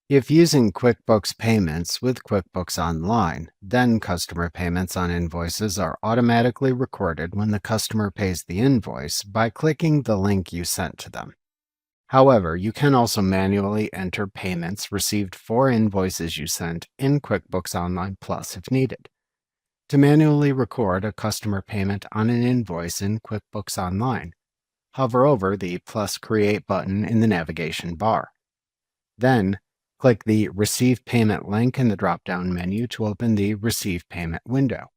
If using QuickBooks Payments with QuickBooks Online, then customer payments on invoices are automatically recorded when the customer pays the invoice by clicking the link you sent to them. However, you can also manually enter payments received for invoices you sent in QuickBooks Online Plus if needed. To manually record a customer payment on an invoice in QuickBooks Online, hover over the Plus Create button in the navigation bar. Then, click the Receive Payment link in the drop-down menu to open the Receive Payment window.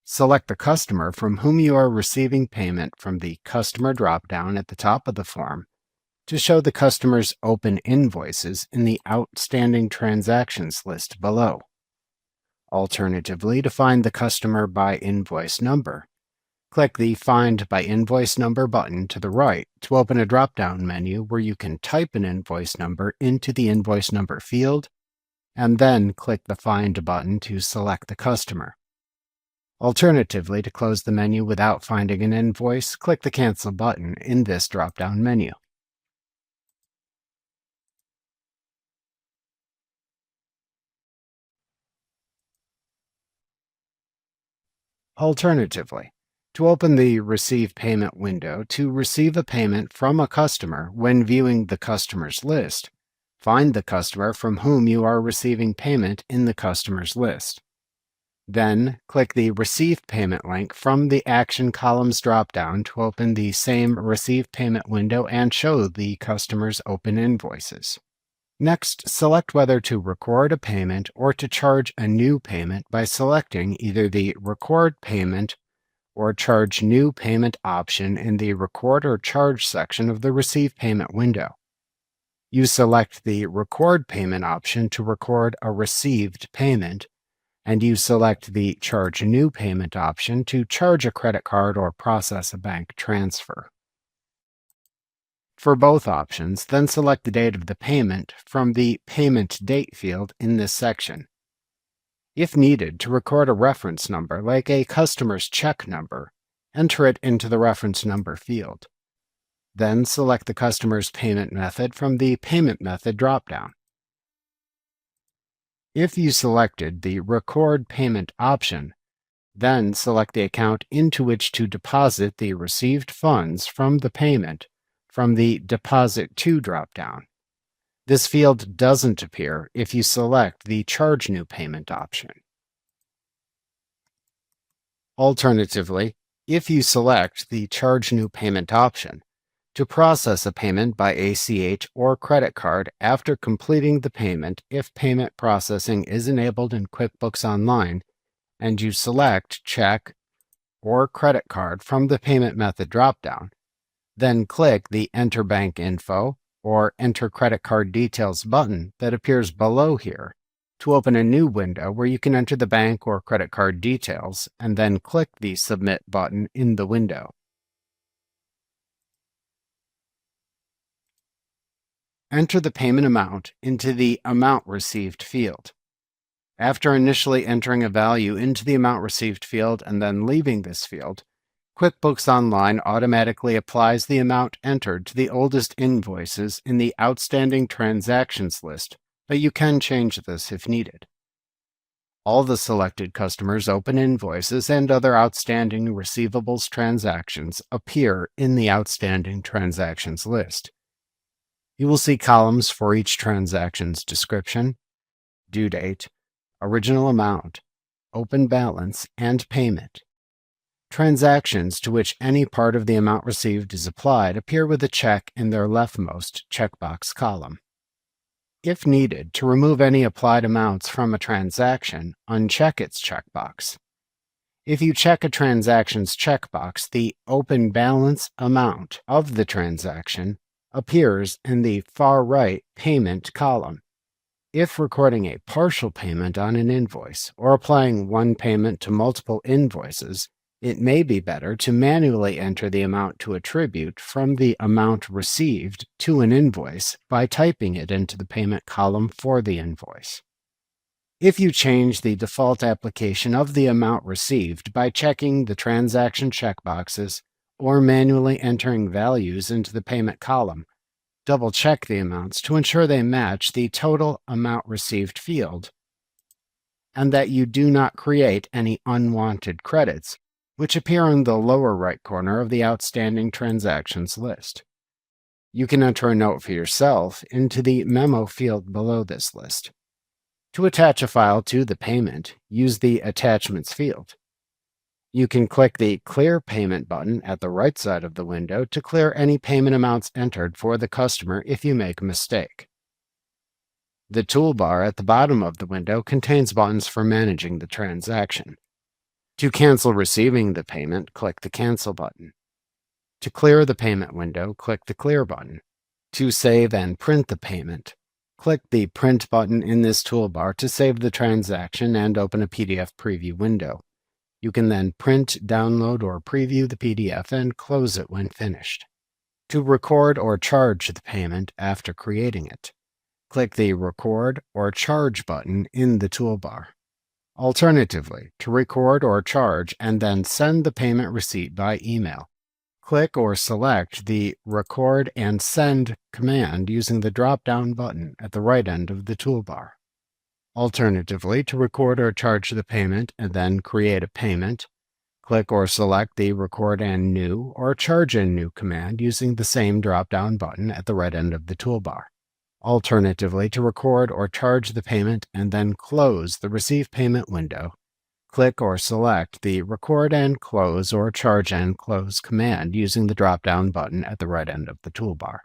Select the customer from whom you are receiving payment from the Customer drop-down at the top of the form to show the customer's open invoices in the Outstanding Transactions list below. Alternatively, to find the customer by invoice number, click the Find by Invoice Number button to the right to open a drop-down menu where you can type an invoice number into the invoice number field, and then click the Find button to select the customer. Alternatively, to close the menu without finding an invoice, click the Cancel button in this drop-down menu. Alternatively, to open the Receive Payment window to receive a payment from a customer when viewing the customer's list, find the customer from whom you are receiving payment in the customer's list. Then, click the Receive Payment link from the Action Columns drop-down to open the same Receive Payment window and show the customer's open invoices. Next, select whether to record a payment or to charge a new payment by selecting either the Record Payment or Charge New Payment option in the Record or Charge section of the Receive Payment window. You select the Record Payment option to record a received payment, and you select the Charge New Payment option to charge a credit card or process a bank transfer. For both options, then select the date of the payment from the Payment Date field in this section. If needed, to record a reference number, like a customer's check number, enter it into the reference number field. Then select the customer's payment method from the Payment Method dropdown. If you selected the Record Payment option, then select the account into which to deposit the received funds from the payment from the Deposit To dropdown. This field doesn't appear if you select the Charge New Payment option. Alternatively, if you select the Charge New Payment option, to process a payment by ACH or credit card after completing the payment if payment processing is enabled in QuickBooks Online, and you select Check or Credit Card from the Payment Method dropdown, then click the Enter Bank Info or Enter Credit Card Details button that appears below here to open a new window where you can enter the bank or credit card details, and then click the Submit button in the window. Enter the payment amount into the Amount Received field. After initially entering a value into the Amount Received field and then leaving this field, QuickBooks Online automatically applies the amount entered to the oldest invoices in the Outstanding Transactions list, but you can change this if needed. All the selected customers' open invoices and other outstanding receivables transactions appear in the Outstanding Transactions list. You will see columns for each transaction's description, due date, original amount, open balance, and payment. Transactions to which any part of the amount received is applied appear with a check in their leftmost checkbox column. If needed, to remove any applied amounts from a transaction, uncheck its checkbox. If you check a transaction's checkbox, the open balance amount of the transaction appears in the far right Payment column. If recording a partial payment on an invoice or applying one payment to multiple invoices, it may be better to manually enter the amount to attribute from the amount received to an invoice by typing it into the payment column for the invoice. If you change the default application of the amount received by checking the transaction checkboxes or manually entering values into the payment column, Double-check the amounts to ensure they match the total amount received field and that you do not create any unwanted credits, which appear in the lower right corner of the outstanding transactions list. You can enter a note for yourself into the memo field below this list. To attach a file to the payment, use the Attachments field. You can click the Clear Payment button at the right side of the window to clear any payment amounts entered for the customer if you make a mistake. The toolbar at the bottom of the window contains buttons for managing the transaction. To cancel receiving the payment, click the Cancel button. To clear the payment window, click the Clear button. To save and print the payment, click the Print button in this toolbar to save the transaction and open a PDF preview window. You can then print, download, or preview the PDF and close it when finished. To record or charge the payment after creating it, click the Record or Charge button in the toolbar. Alternatively, to record or charge and then send the payment receipt by email, click or select the Record and Send command using the drop-down button at the right end of the toolbar. Alternatively, to record or charge the payment and then create a payment, click or select the Record and New or Charge and New command using the same drop-down button at the right end of the toolbar. Alternatively, to record or charge the payment and then close the Receive Payment window, click or select the Record and Close or Charge and Close command using the drop-down button at the right end of the toolbar.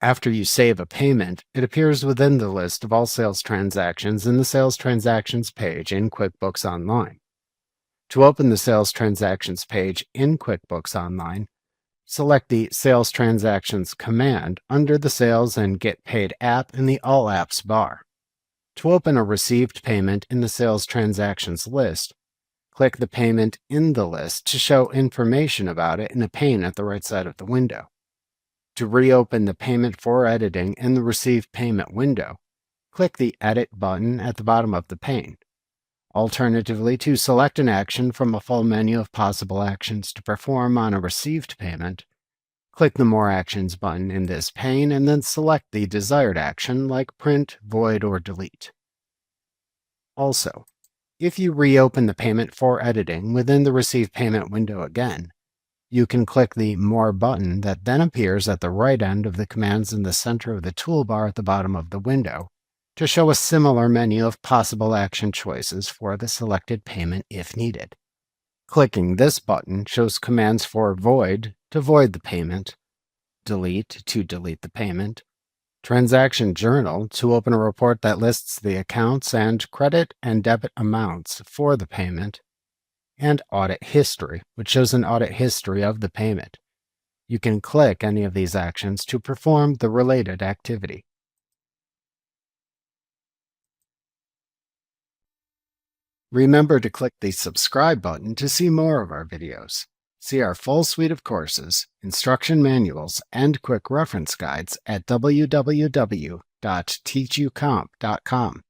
After you save a payment, it appears within the list of all sales transactions in the Sales Transactions page in QuickBooks Online. To open the Sales Transactions page in QuickBooks Online, select the Sales Transactions command under the Sales and Get Paid app in the All Apps bar. To open a received payment in the Sales Transactions list, click the payment in the list to show information about it in a pane at the right side of the window. To reopen the payment for editing in the Receive Payment window, click the Edit button at the bottom of the pane. Alternatively, to select an action from a full menu of possible actions to perform on a received payment, click the More Actions button in this pane and then select the desired action like Print, Void, or Delete. Also, if you reopen the payment for editing within the Receive Payment window again, you can click the More button that then appears at the right end of the commands in the center of the toolbar at the bottom of the window to show a similar menu of possible action choices for the selected payment if needed. Clicking this button shows commands for Void to void the payment, Delete to delete the payment, Transaction Journal to open a report that lists the accounts and credit and debit amounts for the payment, and Audit History, which shows an audit history of the payment. You can click any of these actions to perform the related activity. Remember to click the subscribe button to see more of our videos. See our full suite of courses, instruction manuals, and quick reference guides at www.teachucomp.com.